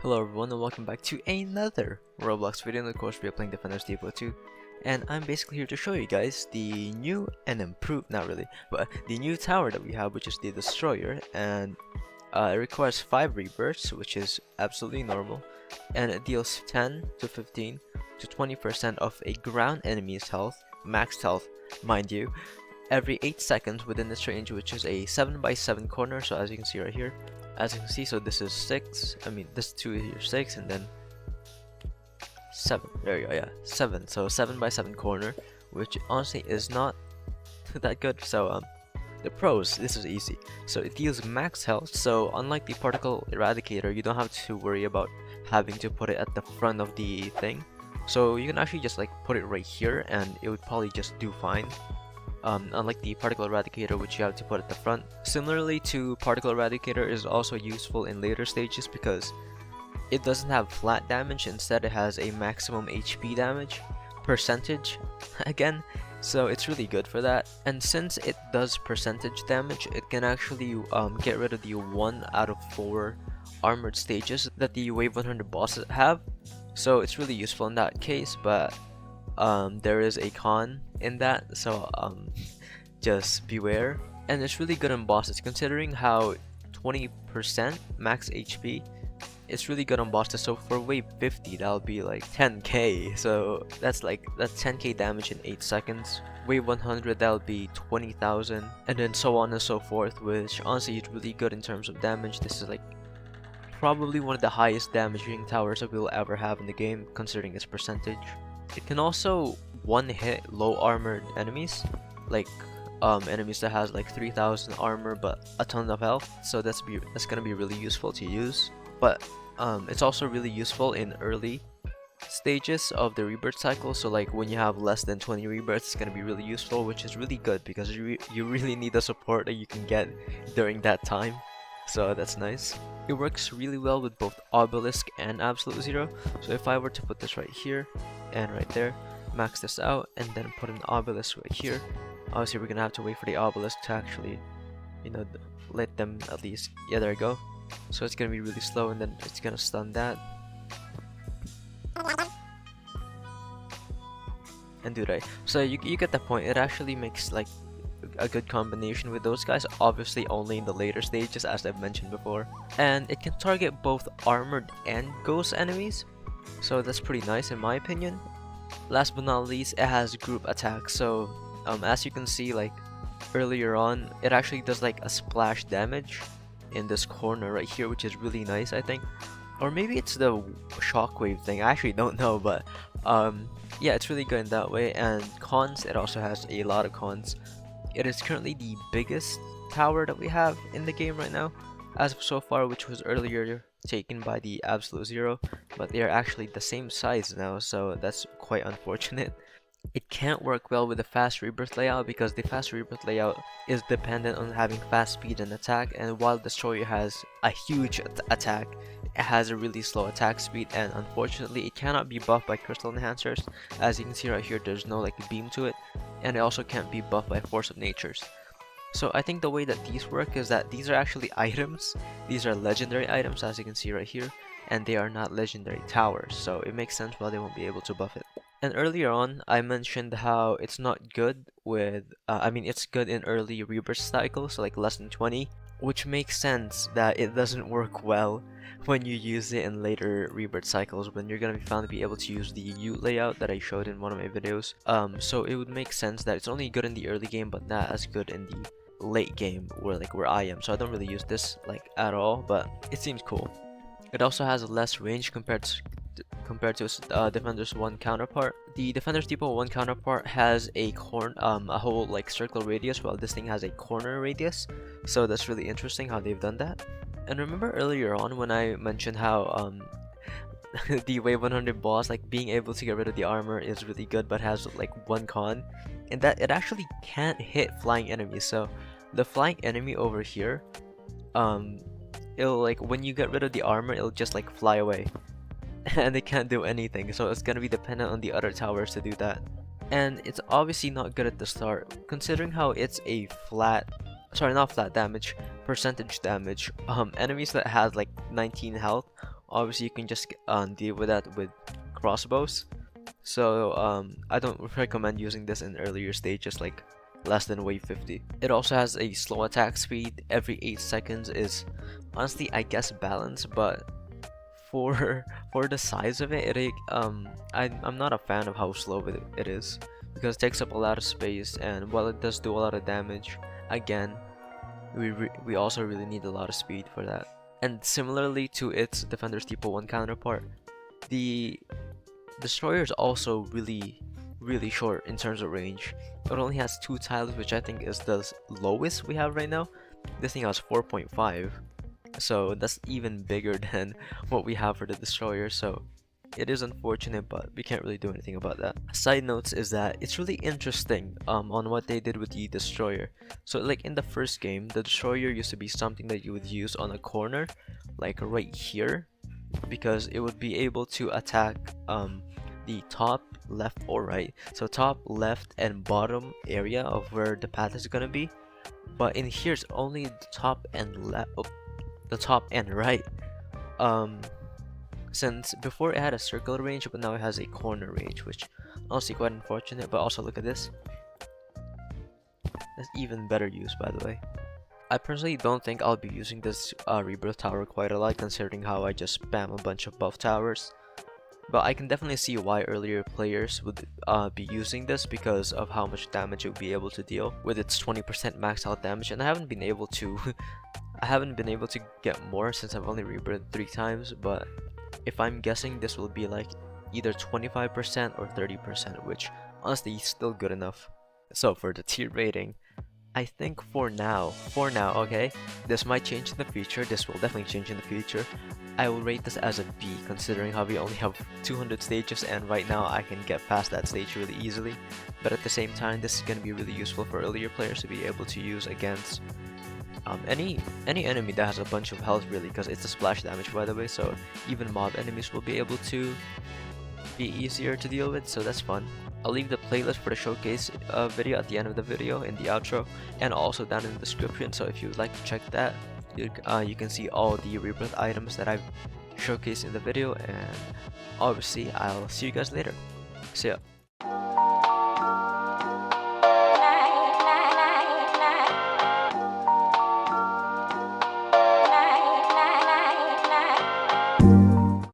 Hello everyone and welcome back to another Roblox video, and of course we are playing Defenders Depot 2. And I'm basically here to show you guys the new and improved, not really, but the new tower that we have, which is the Destroyer. And it requires 5 rebirths, which is absolutely normal. And it deals 10 to 15 to 20% of a ground enemy's health, maxed health, mind you, every 8 seconds within this range, which is a 7x7 corner. So as you can see right here, so this is 6, this 2 here, 6, and then 7, there you go, yeah, 7, so 7x7 corner, which honestly is not that good. So the pros, this is easy. So it deals max health, so unlike the particle eradicator, you don't have to worry about having to put it at the front of the thing. So you can actually just like put it right here and it would probably just do fine. Unlike the particle eradicator, which you have to put at the front. Similarly to particle eradicator, is also useful in later stages because it doesn't have flat damage. Instead, it has a maximum HP damage percentage again, so it's really good for that. And since it does percentage damage, it can actually get rid of the 1 out of 4 armored stages that the wave 100 bosses have, so it's really useful in that case. But there is a con in that, so just beware. And it's really good on bosses, considering how 20% max HP, it's really good on bosses. So for wave 50, that'll be like 10k, so that's 10k damage in 8 seconds. Wave 100, that'll be 20,000, and then so on and so forth, which honestly is really good in terms of damage. This is like probably one of the highest damaging towers that we'll ever have in the game, considering its percentage. It can also one-hit low armored enemies, like enemies that has like 3,000 armor but a ton of health. So that's gonna be really useful to use. But it's also really useful in early stages of the rebirth cycle. So like when you have less than 20 rebirths, it's gonna be really useful, which is really good because you really need the support that you can get during that time. So that's nice. It works really well with both Obelisk and Absolute Zero. So if I were to put this right here and right there, max this out, and then put an Obelisk right here, obviously we're gonna have to wait for the Obelisk to actually, let them at least, yeah, there we go. So it's gonna be really slow, and then it's gonna stun that and do that. So you get the point. It actually makes like a good combination with those guys, obviously only in the later stages, as I've mentioned before. And it can target both armored and ghost enemies, so that's pretty nice in my opinion. Last but not least, it has group attack. So as you can see, like earlier on, it actually does like a splash damage in this corner right here, which is really nice, I think. Or maybe it's the shockwave thing, I actually don't know, but yeah, it's really good in that way. And cons, it also has a lot of cons. It is currently the biggest tower that we have in the game right now, as of so far, which was earlier taken by the Absolute Zero, but they are actually the same size now, so that's quite unfortunate. It can't work well with the fast rebirth layout because the fast rebirth layout is dependent on having fast speed and attack, and while Destroyer has a huge attack, it has a really slow attack speed, and unfortunately it cannot be buffed by crystal enhancers. As you can see right here, there's no like beam to it, and it also can't be buffed by force of natures. So I think the way that these work is that these are actually items. These are legendary items, as you can see right here, and they are not legendary towers, so it makes sense why they won't be able to buff it. And earlier on, I mentioned how it's not good with, it's good in early rebirth cycles, so like less than 20, which makes sense that it doesn't work well when you use it in later rebirth cycles, when you're gonna be found to be able to use the Ute layout that I showed in one of my videos. So it would make sense that it's only good in the early game, but not as good in the late game where I am. So I don't really use this like at all, but it seems cool. It also has less range compared to its Defenders 1 counterpart. The Defenders Depot 1 counterpart has a whole like circle radius, while this thing has a corner radius. So that's really interesting how they've done that. And remember earlier on when I mentioned how the wave 100 boss, like being able to get rid of the armor is really good, but has like one con, and that it actually can't hit flying enemies. So the flying enemy over here, it'll like, when you get rid of the armor, it'll just like fly away and they can't do anything, so it's gonna be dependent on the other towers to do that. And it's obviously not good at the start, considering how it's a not flat damage, percentage damage. Enemies that has like 19 health obviously you can just deal with that with crossbows. So I don't recommend using this in earlier stages, like less than wave 50. It also has a slow attack speed every 8 seconds. Is honestly, I guess, balanced, but for for the size of it, I'm not a fan of how slow it is, because it takes up a lot of space, and while it does do a lot of damage, again, we also really need a lot of speed for that. And similarly to its Defender's Depot 1 counterpart, the Destroyer is also really short in terms of range. It only has 2 tiles, which I think is the lowest we have right now. This thing has 4.5, so that's even bigger than what we have for the Destroyer, so it is unfortunate, but we can't really do anything about that. Side notes is that it's really interesting on what they did with the Destroyer. So like in the first game, the Destroyer used to be something that you would use on a corner, like right here, because it would be able to attack the top, left, or right. So top, left, and bottom area of where the path is gonna be. But in here, it's only the top and left, the top and right. Since before it had a circle range, but now it has a corner range, which honestly quite unfortunate. But also look at this. That's even better use, by the way. I personally don't think I'll be using this Rebirth Tower quite a lot, considering how I just spam a bunch of buff towers. But I can definitely see why earlier players would be using this, because of how much damage it would be able to deal with its 20% max out damage. And I haven't been able to I haven't been able to get more since I've only rebirthed 3 times, but if I'm guessing, this will be like either 25% or 30%, which honestly is still good enough. So for the tier rating, I think for now, okay, this might change in the future. This will definitely change in the future. I will rate this as a B, considering how we only have 200 stages, and right now I can get past that stage really easily. But at the same time, this is going to be really useful for earlier players to be able to use against any enemy that has a bunch of health, really, because it's a splash damage, by the way. So even mob enemies will be able to be easier to deal with, so that's fun. I'll leave the playlist for the showcase video at the end of the video in the outro, and also down in the description. So if you would like to check that, you can see all the rebirth items that I've showcased in the video. And obviously I'll see you guys later. See ya.